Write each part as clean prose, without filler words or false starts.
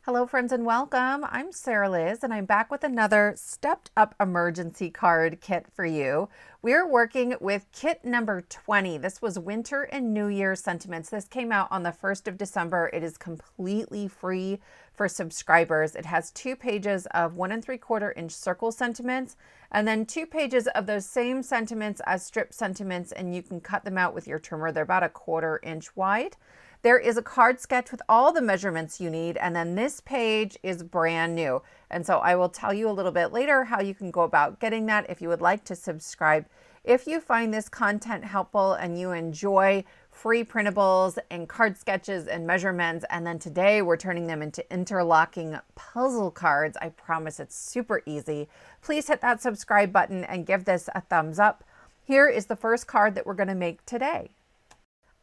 Hello friends and welcome. I'm Sarah Liz and I'm back with another stepped up emergency card kit for you. We're working with kit number 20. This was winter and New Year sentiments. This came out on the 1st of December. It is completely free for subscribers. It has 2 pages of 1 3/4 inch circle sentiments and then 2 pages of those same sentiments as strip sentiments, and you can cut them out with your trimmer. They're about 1/4 inch wide. There is a card sketch with all the measurements you need, and then this page is brand new. And so I will tell you a little bit later how you can go about getting that if you would like to subscribe. If you find this content helpful and you enjoy free printables and card sketches and measurements, and then today we're turning them into interlocking puzzle cards, I promise it's super easy. Please hit that subscribe button and give this a thumbs up. Here is the first card that we're going to make today.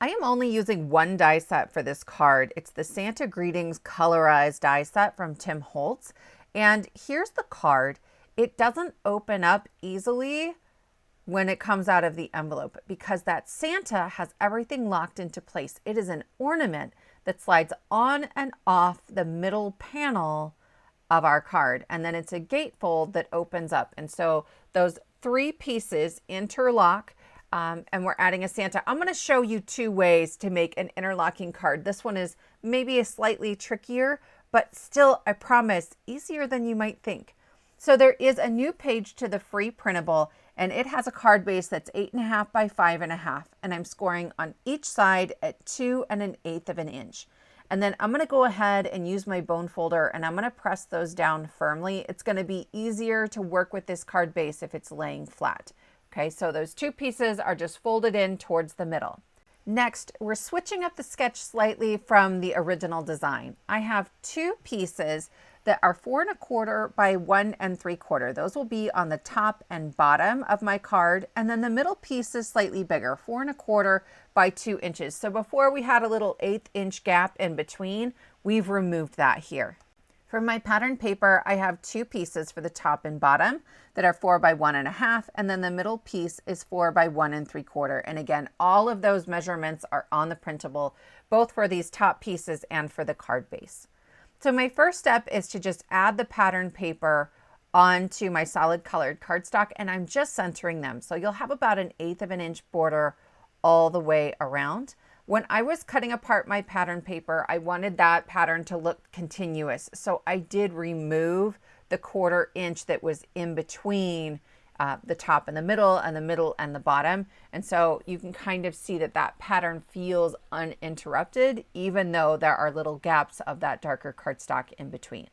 I am only using 1 die set for this card. It's the Santa Greetings Colorize die set from Tim Holtz. And here's the card. It doesn't open up easily when it comes out of the envelope because that Santa has everything locked into place. It is an ornament that slides on and off the middle panel of our card. And then it's a gatefold that opens up. And so those 3 pieces interlock. And we're adding a Santa. I'm going to show you 2 ways to make an interlocking card. This one is maybe a slightly trickier, but still, I promise, easier than you might think. So there is a new page to the free printable, and it has a card base that's 8.5 by 5.5, and I'm scoring on each side at 2 1/8 of an inch. And then I'm going to go ahead and use my bone folder, and I'm going to press those down firmly. It's going to be easier to work with this card base if it's laying flat. Okay, so those 2 pieces are just folded in towards the middle. Next, we're switching up the sketch slightly from the original design. I have 2 pieces that are 4 1/4 by 1 3/4. Those will be on the top and bottom of my card. And then the middle piece is slightly bigger, 4 1/4 by 2 inches. So before we had a little 1/8 inch gap in between, we've removed that here. For my pattern paper, I have 2 pieces for the top and bottom that are 4 by 1.5, and then the middle piece is 4 by 1 3/4. And again, all of those measurements are on the printable, both for these top pieces and for the card base. So my first step is to just add the pattern paper onto my solid colored cardstock, and I'm just centering them. So you'll have about 1/8 of an inch border all the way around. When I was cutting apart my pattern paper, I wanted that pattern to look continuous. So I did remove the 1/4 inch that was in between the top and the middle and the bottom. And so you can kind of see that that pattern feels uninterrupted, even though there are little gaps of that darker cardstock in between.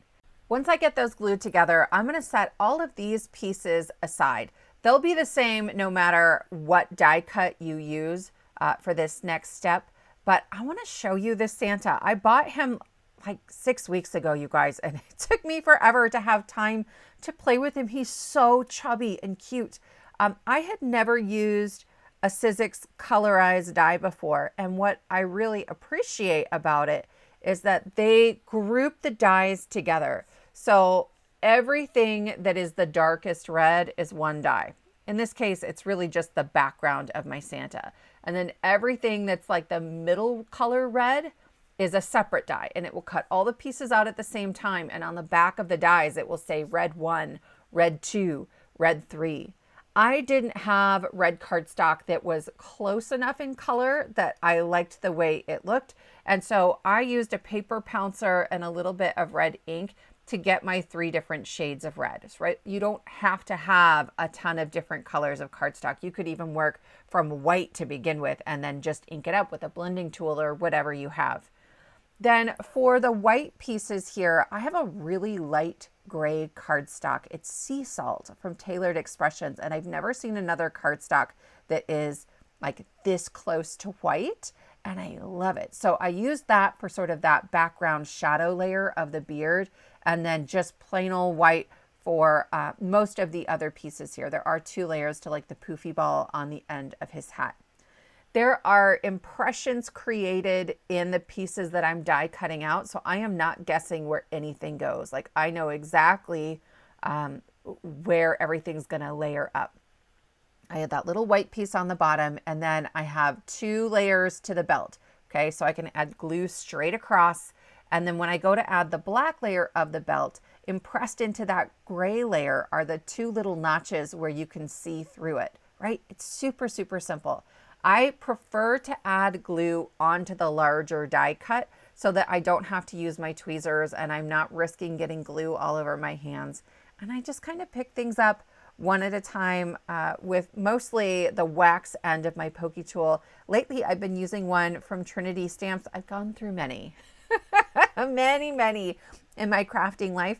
Once I get those glued together, I'm going to set all of these pieces aside. They'll be the same no matter what die cut you use for this next step, but I want to show you this Santa. I bought him like 6 weeks ago, you guys, and it took me forever to have time to play with him. He's so chubby and cute. I had never used a Sizzix Colorize die before, and what I really appreciate about it is that they group the dies together. So everything that is the darkest red is 1 die. In this case, it's really just the background of my Santa. And then everything that's like the middle color red is a separate die, and it will cut all the pieces out at the same time. And on the back of the dies, it will say red 1, red 2, red 3. I didn't have red cardstock that was close enough in color that I liked the way it looked. And so I used a paper pouncer and a little bit of red ink to get my 3 different shades of red, right? You don't have to have a ton of different colors of cardstock. You could even work from white to begin with and then just ink it up with a blending tool or whatever you have. Then for the white pieces here, I have a really light gray cardstock. It's Sea Salt from Tailored Expressions, and I've never seen another cardstock that is like this close to white, and I love it. So I use that for sort of that background shadow layer of the beard, and then just plain old white for most of the other pieces here. There are 2 layers to like the poofy ball on the end of his hat. There are impressions created in the pieces that I'm die cutting out, so I am not guessing where anything goes. Like I know exactly where everything's gonna layer up. I have that little white piece on the bottom, and then I have 2 layers to the belt. Okay, so I can add glue straight across, And then when I go to add the black layer of the belt, impressed into that gray layer are the two little notches where you can see through it, right? It's super, super simple. I prefer to add glue onto the larger die cut so that I don't have to use my tweezers and I'm not risking getting glue all over my hands. And I just kind of pick things up one at a time with mostly the wax end of my pokey tool. Lately, I've been using one from Trinity stamps. I've gone through many, many in my crafting life.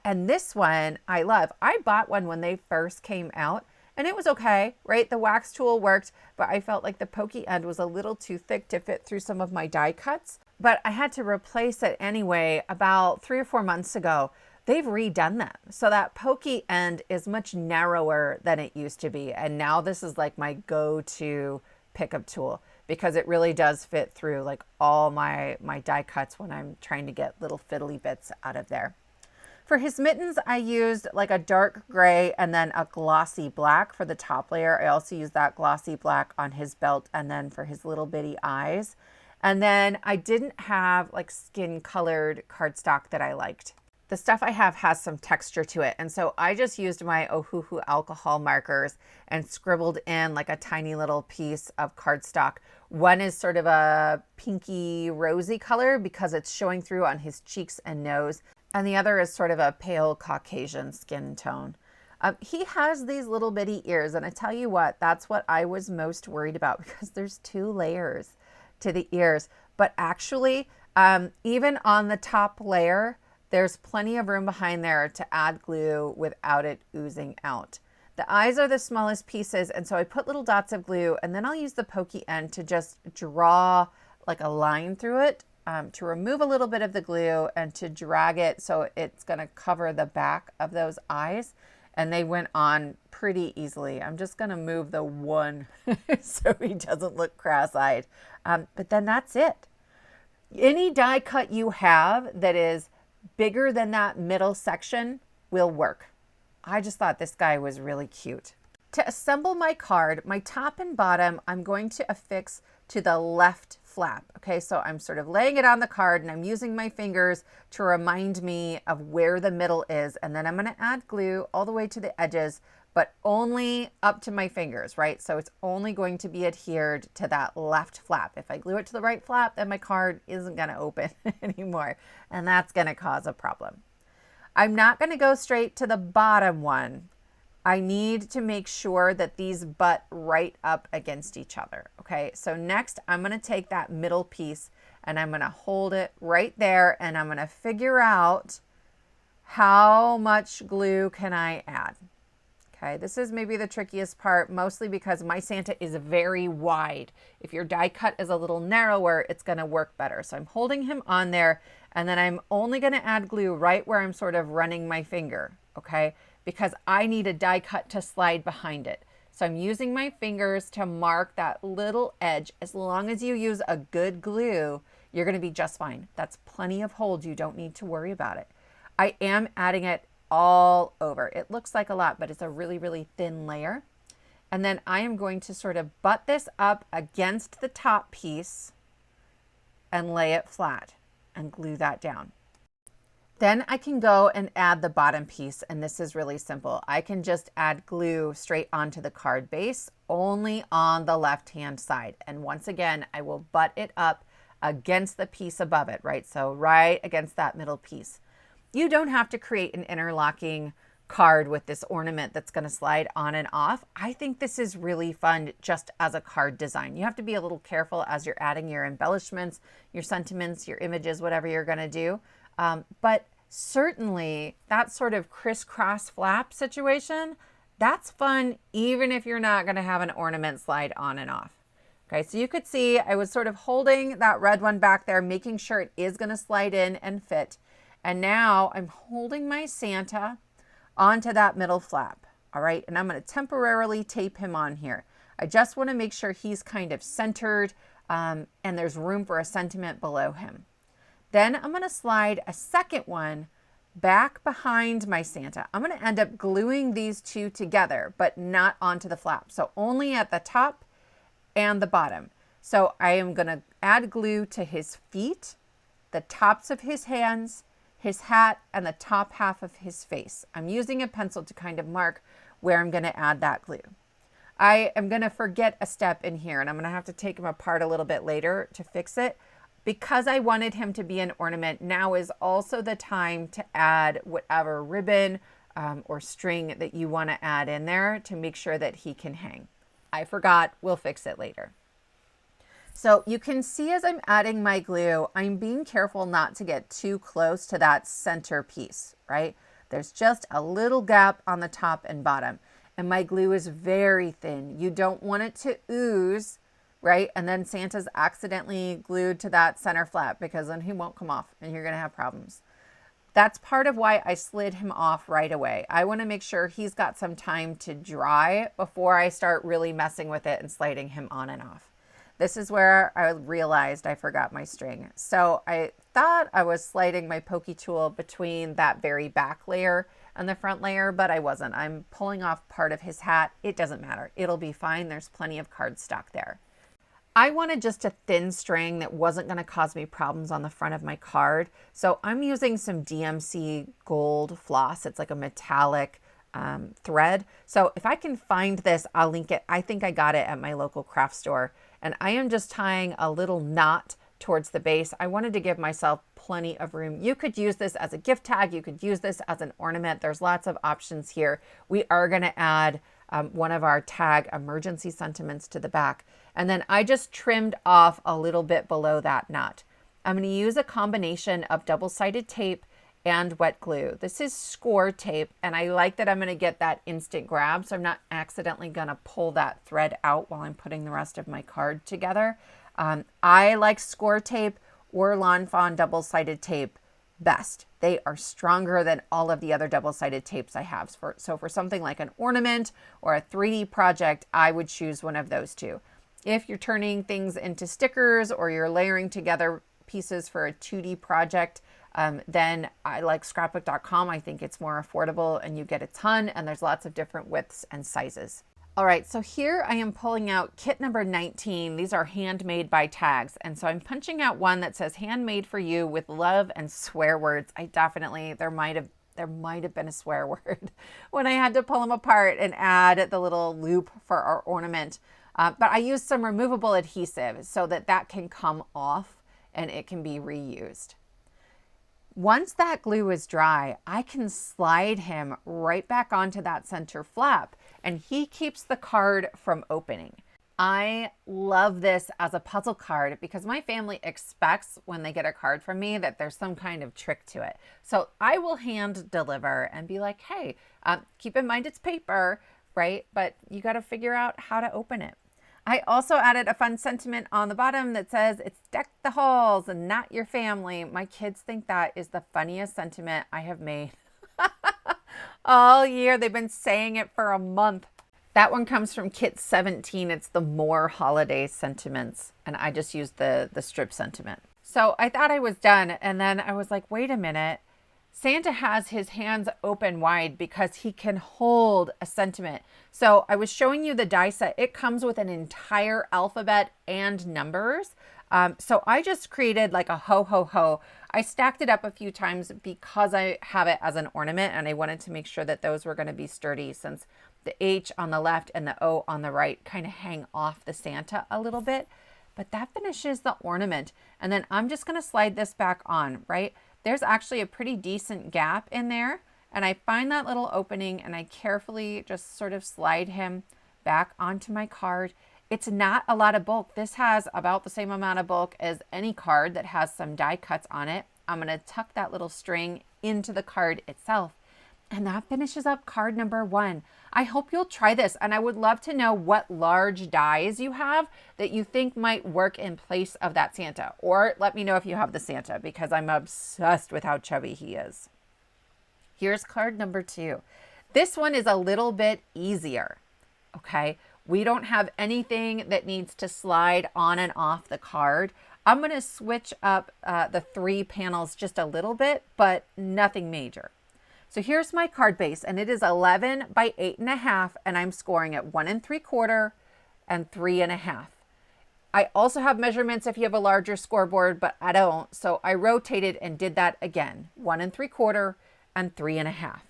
And this one I love. I bought one when they first came out and it was okay, right? The wax tool worked, but I felt like the pokey end was a little too thick to fit through some of my die cuts. But I had to replace it anyway about 3 or 4 months ago. They've redone them. So that pokey end is much narrower than it used to be. And now this is like my go-to pickup tool because it really does fit through like all my die cuts when I'm trying to get little fiddly bits out of there. For his mittens, I used like a dark gray and then a glossy black for the top layer. I also used that glossy black on his belt and then for his little bitty eyes. And then I didn't have like skin colored cardstock that I liked. The stuff I have has some texture to it. And so I just used my Ohuhu alcohol markers and scribbled in like a tiny little piece of cardstock. One is sort of a pinky rosy color because it's showing through on his cheeks and nose. And the other is sort of a pale Caucasian skin tone. He has these little bitty ears. And I tell you what, that's what I was most worried about because there's 2 layers to the ears. But actually, even on the top layer, there's plenty of room behind there to add glue without it oozing out. The eyes are the smallest pieces, and so I put little dots of glue, and then I'll use the pokey end to just draw like a line through it to remove a little bit of the glue and to drag it so it's going to cover the back of those eyes. And they went on pretty easily. I'm just going to move the one so he doesn't look cross-eyed. But then that's it. Any die cut you have that is bigger than that middle section will work. I just thought this guy was really cute. To assemble my card, my top and bottom, I'm going to affix to the left flap. Okay, so I'm sort of laying it on the card and I'm using my fingers to remind me of where the middle is. And then I'm going to add glue all the way to the edges, but only up to my fingers, right? So it's only going to be adhered to that left flap. If I glue it to the right flap, then my card isn't going to open anymore. And that's going to cause a problem. I'm not going to go straight to the bottom one. I need to make sure that these butt right up against each other. Okay, so next I'm going to take that middle piece and I'm going to hold it right there and I'm going to figure out how much glue can I add. Okay, this is maybe the trickiest part, mostly because my Santa is very wide. If your die cut is a little narrower, it's going to work better. So I'm holding him on there and then I'm only going to add glue right where I'm sort of running my finger. Okay, because I need a die cut to slide behind it. So I'm using my fingers to mark that little edge. As long as you use a good glue, you're going to be just fine. That's plenty of hold. You don't need to worry about it. I am adding it all over. It looks like a lot, but it's a really, really thin layer. And then I am going to sort of butt this up against the top piece and lay it flat and glue that down. Then I can go and add the bottom piece, and this is really simple. I can just add glue straight onto the card base, only on the left-hand side. And once again, I will butt it up against the piece above it, right? So right against that middle piece. You don't have to create an interlocking card with this ornament that's going to slide on and off. I think this is really fun just as a card design. You have to be a little careful as you're adding your embellishments, your sentiments, your images, whatever you're going to do. But certainly that sort of crisscross flap situation, that's fun even if you're not going to have an ornament slide on and off. Okay, so you could see I was sort of holding that red one back there, making sure it is going to slide in and fit. And now I'm holding my Santa onto that middle flap. All right, and I'm going to temporarily tape him on here. I just want to make sure he's kind of centered and there's room for a sentiment below him. Then I'm going to slide a second one back behind my Santa. I'm going to end up gluing these two together, but not onto the flap. So only at the top and the bottom. So I am going to add glue to his feet, the tops of his hands, his hat, and the top half of his face. I'm using a pencil to kind of mark where I'm going to add that glue. I am going to forget a step in here, and I'm going to have to take him apart a little bit later to fix it. Because I wanted him to be an ornament, now is also the time to add whatever ribbon or string that you want to add in there to make sure that he can hang. I forgot, we'll fix it later. So you can see as I'm adding my glue, I'm being careful not to get too close to that center piece, right? There's just a little gap on the top and bottom, and my glue is very thin. You don't want it to ooze, right? And then Santa's accidentally glued to that center flap, because then he won't come off and you're going to have problems. That's part of why I slid him off right away. I want to make sure he's got some time to dry before I start really messing with it and sliding him on and off. This is where I realized I forgot my string. So I thought I was sliding my pokey tool between that very back layer and the front layer, but I wasn't. I'm pulling off part of his hat. It doesn't matter. It'll be fine. There's plenty of cardstock there. I wanted just a thin string that wasn't going to cause me problems on the front of my card. So I'm using some DMC gold floss. It's like a metallic thread. So if I can find this, I'll link it. I think I got it at my local craft store. And I am just tying a little knot towards the base. I wanted to give myself plenty of room. You could use this as a gift tag. You could use this as an ornament. There's lots of options here. We are going to add one of our tag emergency sentiments to the back. And then I just trimmed off a little bit below that knot. I'm going to use a combination of double-sided tape and wet glue. This is Scor-Tape, and I like that I'm going to get that instant grab, so I'm not accidentally going to pull that thread out while I'm putting the rest of my card together. I like Scor-Tape or Lawn Fawn double-sided tape best. They are stronger than all of the other double-sided tapes I have. So for something like an ornament or a 3D project, I would choose one of those two. If you're turning things into stickers or you're layering together pieces for a 2D project, then I like scrapbook.com. I think it's more affordable and you get a ton, and there's lots of different widths and sizes. All right, so here I am pulling out kit number 19. These are handmade by Tags. And so I'm punching out one that says handmade for you with love and swear words. There might have been a swear word when I had to pull them apart and add the little loop for our ornament. But I used some removable adhesive so that can come off and it can be reused. Once that glue is dry, I can slide him right back onto that center flap, and he keeps the card from opening. I love this as a puzzle card because my family expects when they get a card from me that there's some kind of trick to it. So I will hand deliver and be like, hey, keep in mind it's paper, right? But you got to figure out how to open it. I also added a fun sentiment on the bottom that says, it's deck the halls and not your family. My kids think that is the funniest sentiment I have made all year. They've been saying it for a month. That one comes from kit 17. It's the more holiday sentiments. And I just used the strip sentiment. So I thought I was done. And then I was like, wait a minute. Santa has his hands open wide because he can hold a sentiment. So I was showing you the die set. It comes with an entire alphabet and numbers. So I just created like a ho, ho, ho. I stacked it up a few times because I have it as an ornament and I wanted to make sure that those were going to be sturdy, since the H on the left and the O on the right kind of hang off the Santa a little bit. But that finishes the ornament. And then I'm just going to slide this back on, right? There's actually a pretty decent gap in there, and I find that little opening and I carefully just sort of slide him back onto my card. It's not a lot of bulk. This has about the same amount of bulk as any card that has some die cuts on it. I'm going to tuck that little string into the card itself. And that finishes up card number 1. I hope you'll try this, and I would love to know what large dies you have that you think might work in place of that Santa. Or let me know if you have the Santa, because I'm obsessed with how chubby he is. Here's card number 2. This one is a little bit easier, okay? We don't have anything that needs to slide on and off the card. I'm going to switch up the 3 panels just a little bit, but nothing major. So here's my card base, and it is 11 by 8.5, and I'm scoring at 1 3/4 and 3.5. I also have measurements if you have a larger scoreboard, but I don't. So I rotated and did that again, 1 3/4 and 3 1/2.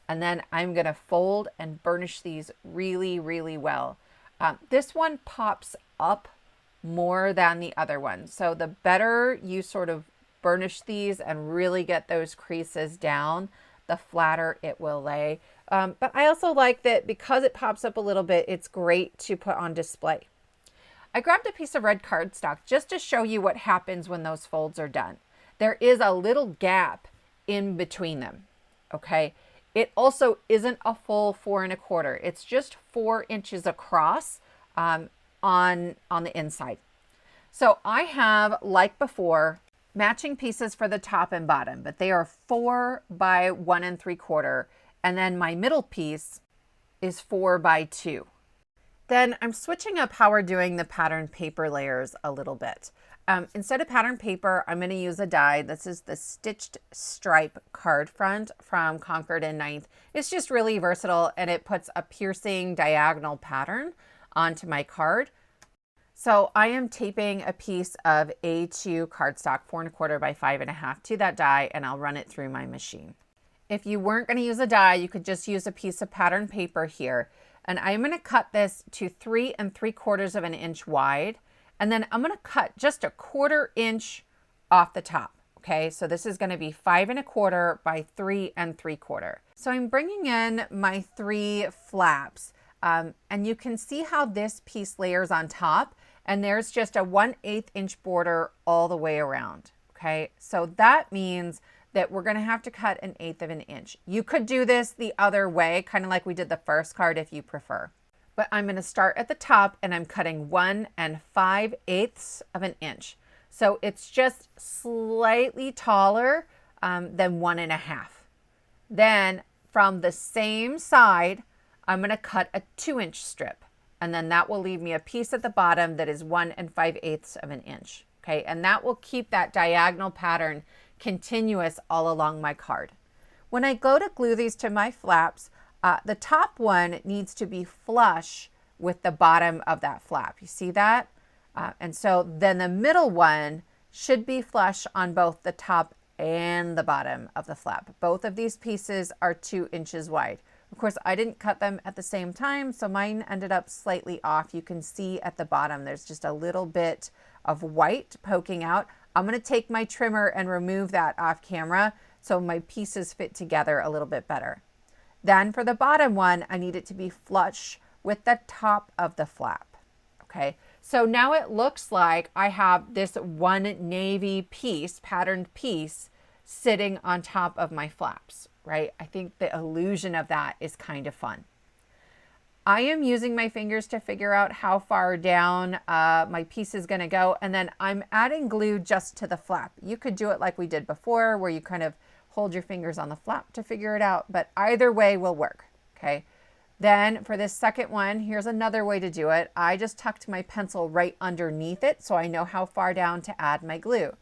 And then I'm going to fold and burnish these really, really well. This one pops up more than the other one. So the better you sort of burnish these and really get those creases down, the flatter it will lay. But I also like that because it pops up a little bit, it's great to put on display. I grabbed a piece of red cardstock just to show you what happens when those folds are done. There is a little gap in between them, okay? It also isn't a full 4 1/4. It's just 4 inches across on the inside. So I have, like before, matching pieces for the top and bottom, but they are 4 by 1 3/4. And then my middle piece is 4 by 2. Then I'm switching up how we're doing the pattern paper layers a little bit. Instead of pattern paper, I'm going to use a die. This is the Stitched Stripe card front from Concord and 9th. It's just really versatile and it puts a piercing diagonal pattern onto my card. So I am taping a piece of A2 cardstock 4 1/4 by 5 1/2 to that die, and I'll run it through my machine. If you weren't going to use a die, you could just use a piece of pattern paper here. And I'm going to cut this to 3 3/4 of an inch wide. And then I'm going to cut just a 1/4 inch off the top. Okay, so this is going to be 5 1/4 by 3 3/4. So I'm bringing in my 3 flaps. And you can see how this piece layers on top. And there's just a 1/8 inch border all the way around. Okay, so that means that we're going to have to cut 1/8 of an inch. You could do this the other way, kind of like we did the first card if you prefer. But I'm going to start at the top and I'm cutting 1 5/8 of an inch. So it's just slightly taller than 1 1/2. Then from the same side, I'm going to cut a 2-inch strip. And then that will leave me a piece at the bottom that is 1 5/8 of an inch. Okay, and that will keep that diagonal pattern continuous all along my card. When I go to glue these to my flaps, the top one needs to be flush with the bottom of that flap. You see that? And so then the middle one should be flush on both the top and the bottom of the flap. Both of these pieces are 2 inches wide. Of course, I didn't cut them at the same time, so mine ended up slightly off. You can see at the bottom, there's just a little bit of white poking out. I'm going to take my trimmer and remove that off camera so my pieces fit together a little bit better. Then for the bottom one, I need it to be flush with the top of the flap. Okay, so now it looks like I have this one navy piece, patterned piece, sitting on top of my flaps, right? I think the illusion of that is kind of fun. I am using my fingers to figure out how far down my piece is going to go, and then I'm adding glue just to the flap. You could do it like we did before, where you kind of hold your fingers on the flap to figure it out, but either way will work, okay? Then for this second one, here's another way to do it. I just tucked my pencil right underneath it so I know how far down to add my glue.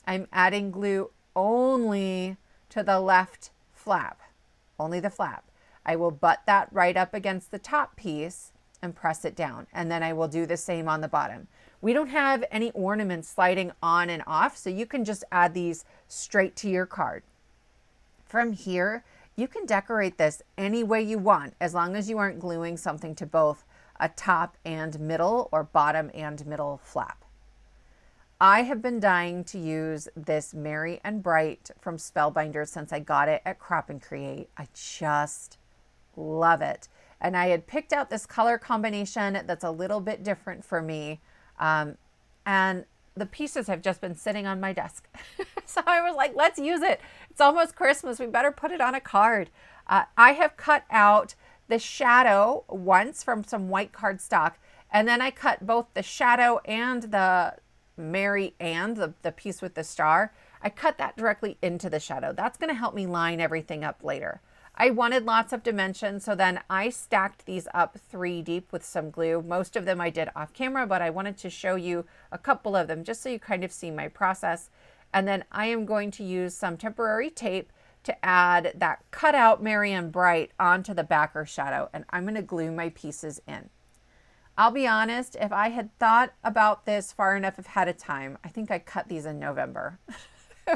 I'm adding glue only to the left flap, only the flap. I will butt that right up against the top piece and press it down. And then I will do the same on the bottom. We don't have any ornaments sliding on and off, so you can just add these straight to your card. From here, you can decorate this any way you want, as long as you aren't gluing something to both a top and middle or bottom and middle flap. I have been dying to use this Merry and Bright from Spellbinders since I got it at Crop and Create. I just love it. And I had picked out this color combination that's a little bit different for me. And the pieces have just been sitting on my desk. So I was like, let's use it. It's almost Christmas. We better put it on a card. I have cut out the shadow once from some white cardstock. And then I cut both the shadow and the Mary and the piece with the star. I cut that directly into the shadow. That's going to help me line everything up later. I wanted lots of dimension, so then I stacked these up 3 deep with some glue. Most of them I did off camera, but I wanted to show you a couple of them just so you kind of see my process. And then I am going to use some temporary tape to add that cutout Merry and Bright onto the backer shadow, and I'm going to glue my pieces in. I'll be honest, if I had thought about this far enough ahead of time, I think I cut these in November.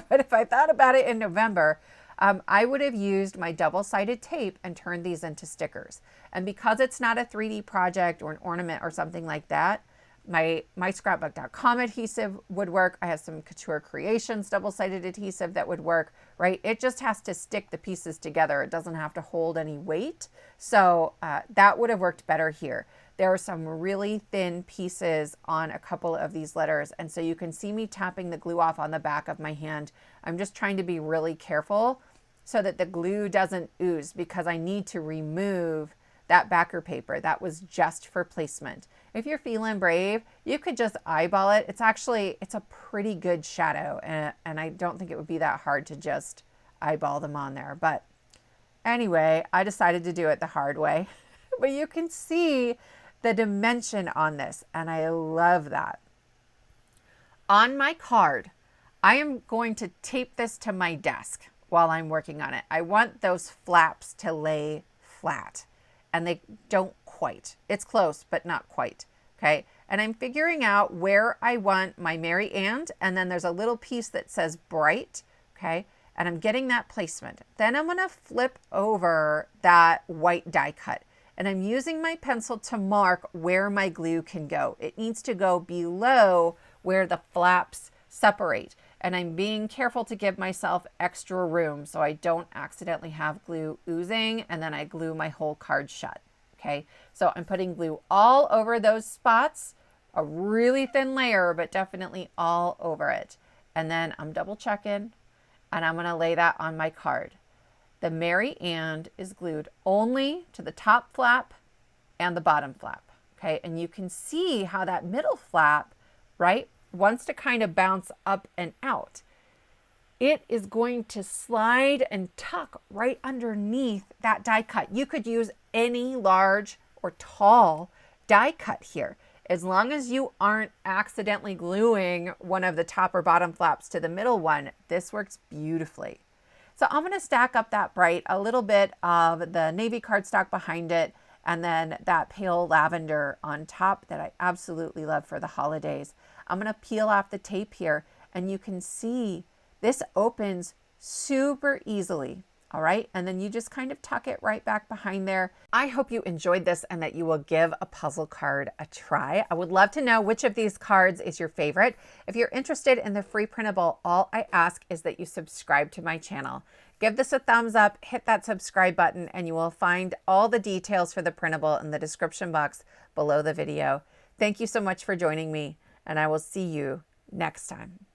But if I thought about it in November, I would have used my double-sided tape and turned these into stickers. And because it's not a 3D project or an ornament or something like that, my scrapbook.com adhesive would work. I have some Couture Creations double-sided adhesive that would work, right? It just has to stick the pieces together. It doesn't have to hold any weight. So that would have worked better here. There are some really thin pieces on a couple of these letters, and so you can see me tapping the glue off on the back of my hand. I'm just trying to be really careful so that the glue doesn't ooze, because I need to remove that backer paper. That was just for placement. If you're feeling brave, you could just eyeball it. It's a pretty good shadow, and I don't think it would be that hard to just eyeball them on there. But anyway, I decided to do it the hard way. But you can see the dimension on this, and I love that. On my card, I am going to tape this to my desk while I'm working on it. I want those flaps to lay flat, and they don't quite. It's close, but not quite, okay? And I'm figuring out where I want my Mary and then there's a little piece that says bright, okay? And I'm getting that placement. Then I'm gonna flip over that white die cut, and I'm using my pencil to mark where my glue can go. It needs to go below where the flaps separate. And I'm being careful to give myself extra room so I don't accidentally have glue oozing and then I glue my whole card shut, okay? So I'm putting glue all over those spots, a really thin layer, but definitely all over it. And then I'm double checking, and I'm gonna lay that on my card. The Mary and is glued only to the top flap and the bottom flap, okay? And you can see how that middle flap, right, wants to kind of bounce up and out. It is going to slide and tuck right underneath that die cut. You could use any large or tall die cut here. As long as you aren't accidentally gluing one of the top or bottom flaps to the middle one, this works beautifully. So I'm going to stack up that bright, a little bit of the navy cardstock behind it, and then that pale lavender on top that I absolutely love for the holidays. I'm going to peel off the tape here, and you can see this opens super easily. All right, and then you just kind of tuck it right back behind there. I hope you enjoyed this and that you will give a puzzle card a try. I would love to know which of these cards is your favorite. If you're interested in the free printable, all I ask is that you subscribe to my channel. Give this a thumbs up, hit that subscribe button, and you will find all the details for the printable in the description box below the video. Thank you so much for joining me, and I will see you next time.